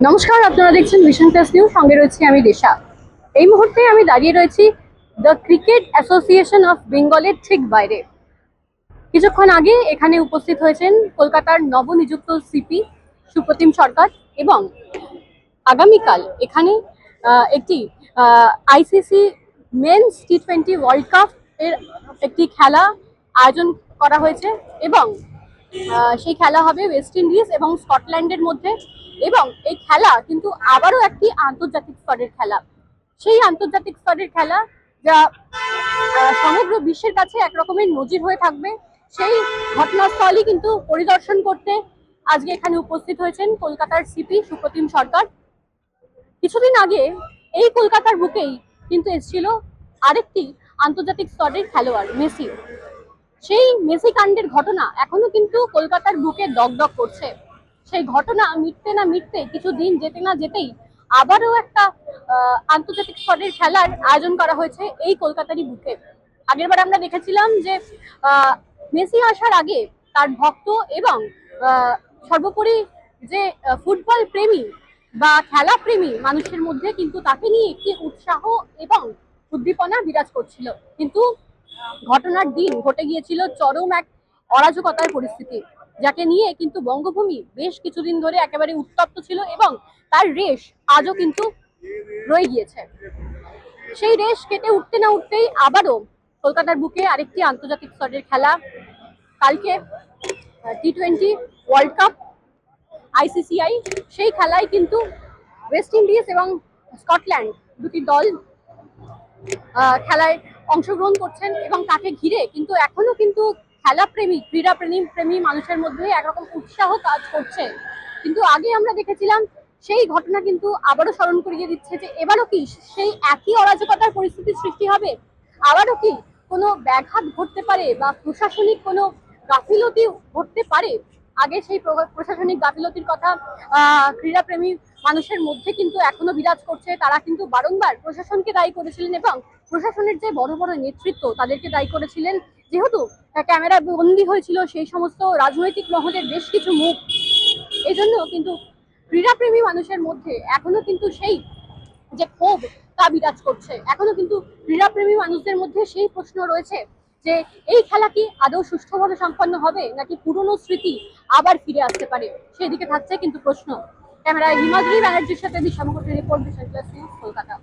নমস্কার, আপনারা দেখছেন ভিশন প্লাস নিউজ। সঙ্গে রয়েছি আমি দিশা। এই মুহূর্তে আমি দাঁড়িয়ে রয়েছি দ্য ক্রিকেট অ্যাসোসিয়েশন অফ বেঙ্গলের ঠিক বাইরে। কিছুক্ষণ আগে এখানে উপস্থিত হয়েছেন কলকাতার নবনিযুক্ত সিপি সুপ্রতিম সরকার এবং আগামীকাল এখানে একটি আইসিসি মেন্স টি20 ওয়ার্ল্ড কাপ এর একটি খেলা আয়োজন করা হয়েছে এবং সেই খেলা হবে ওয়েস্ট ইন্ডিজ এবং স্কটল্যান্ডের মধ্যে। এবং এই খেলা কিন্তু আবারও একটি আন্তর্জাতিক স্তরের খেলা, সেই আন্তর্জাতিক স্তরের খেলা যা সমগ্র বিশ্বের কাছে একরকমের নজির হয়ে থাকবে। সেই ঘটনাস্থলই কিন্তু পরিদর্শন করতে আজকে এখানে উপস্থিত হয়েছেন কলকাতার সিপি সুপ্রতিম সরকার। কিছুদিন আগে এই কলকাতার বুকেই কিন্তু এসেছিল আরেকটি আন্তর্জাতিক স্তরের খেলোয়াড় মেসি। সেই মেসি কাণ্ডের ঘটনা এখনো কিন্তু কলকাতার বুকে দগদগ করছে। সেই ঘটনা মিটতে না মিটতে কিছুদিন যেতে না যেতেই আবারও একটা আন্তর্জাতিক স্তরের খেলার আয়োজন করা হয়েছে এই কলকাতারই বুকে। আগেরবার আমরা দেখেছিলাম যে মেসি আসার আগে তার ভক্ত এবং সর্বোপরি যে ফুটবল প্রেমী বা খেলা প্রেমী মানুষের মধ্যে কিন্তু তাকে নিয়ে একটি উৎসাহ এবং উদ্দীপনা বিরাজ করছিল। কিন্তু ঘটনার দিন ঘটে গিয়েছিল চরম এক অরাজকতার পরিস্থিতি, যাকে নিয়ে কিন্তু বঙ্গভূমি বেশ কিছুদিন ধরে একেবারে উত্তপ্ত ছিল এবং তার রেশ আজও কিন্তু রয়ে গিয়েছে। সেই রেশ কেটে উঠতে না উঠতেই আবারও কলকাতার বুকে আরেকটি আন্তর্জাতিক স্তরের খেলা, কালকে টি20 ওয়ার্ল্ড কাপ আইসিসিআই, সেই খেলায় কিন্তু ওয়েস্ট ইন্ডিজ এবং স্কটল্যান্ড দুটি দল খেলায় অংশগ্রহণ করছেন এবং তাকে ঘিরে কিন্তু এখনো কিন্তু খেলা প্রেমী ক্রীড়া প্রেমী মানুষের মধ্যে একরকম উৎসাহ কাজ করছে। কিন্তু আগে আমরা দেখেছিলাম সেই ঘটনা কিন্তু আবারও স্মরণ করিয়ে দিচ্ছে যে এবারও কি সেই একই অরাজকতার পরিস্থিতির সৃষ্টি হবে, আবারও কি কোনো ব্যাঘাত ঘটতে পারে বা প্রশাসনিক কোনো গাফিলতি ঘটতে পারে। আগে সেই প্রশাসনিক গাফিলতির কথা ক্রীড়াপ্রেমী মানুষের মধ্যে কিন্তু এখনো বিরাজ করছে। তারা কিন্তু বারংবার প্রশাসনকে দায়ী করেছিলেন এবং প্রশাসনের যে বড় বড় নেতৃত্ব তাদেরকে দায়ী করেছিলেন, যেহেতু ক্যামেরা বন্দী হয়েছিল সেই সমস্ত রাজনৈতিক মহলের বেশ কিছু মুখ। এই জন্য কিন্তু ক্রীড়াপ্রেমী মানুষের মধ্যে এখনো কিন্তু সেই যে ক্ষোভ তা বিরাজ করছে। এখনো কিন্তু ক্রীড়াপ্রেমী মানুষদের মধ্যে সেই প্রশ্ন রয়েছে যে এই খেলা কি আদৌ সুষ্ঠুভাবে সম্পন্ন হবে নাকি পুরনো স্মৃতি আবার ফিরে আসতে পারে, সেদিকে থাকছে কিন্তু প্রশ্ন। ক্যামেরায় হিমাদ্রি ব্যানার্জির সাথে দিশা মুখোর্জীর report, vision plus news, Kolkata.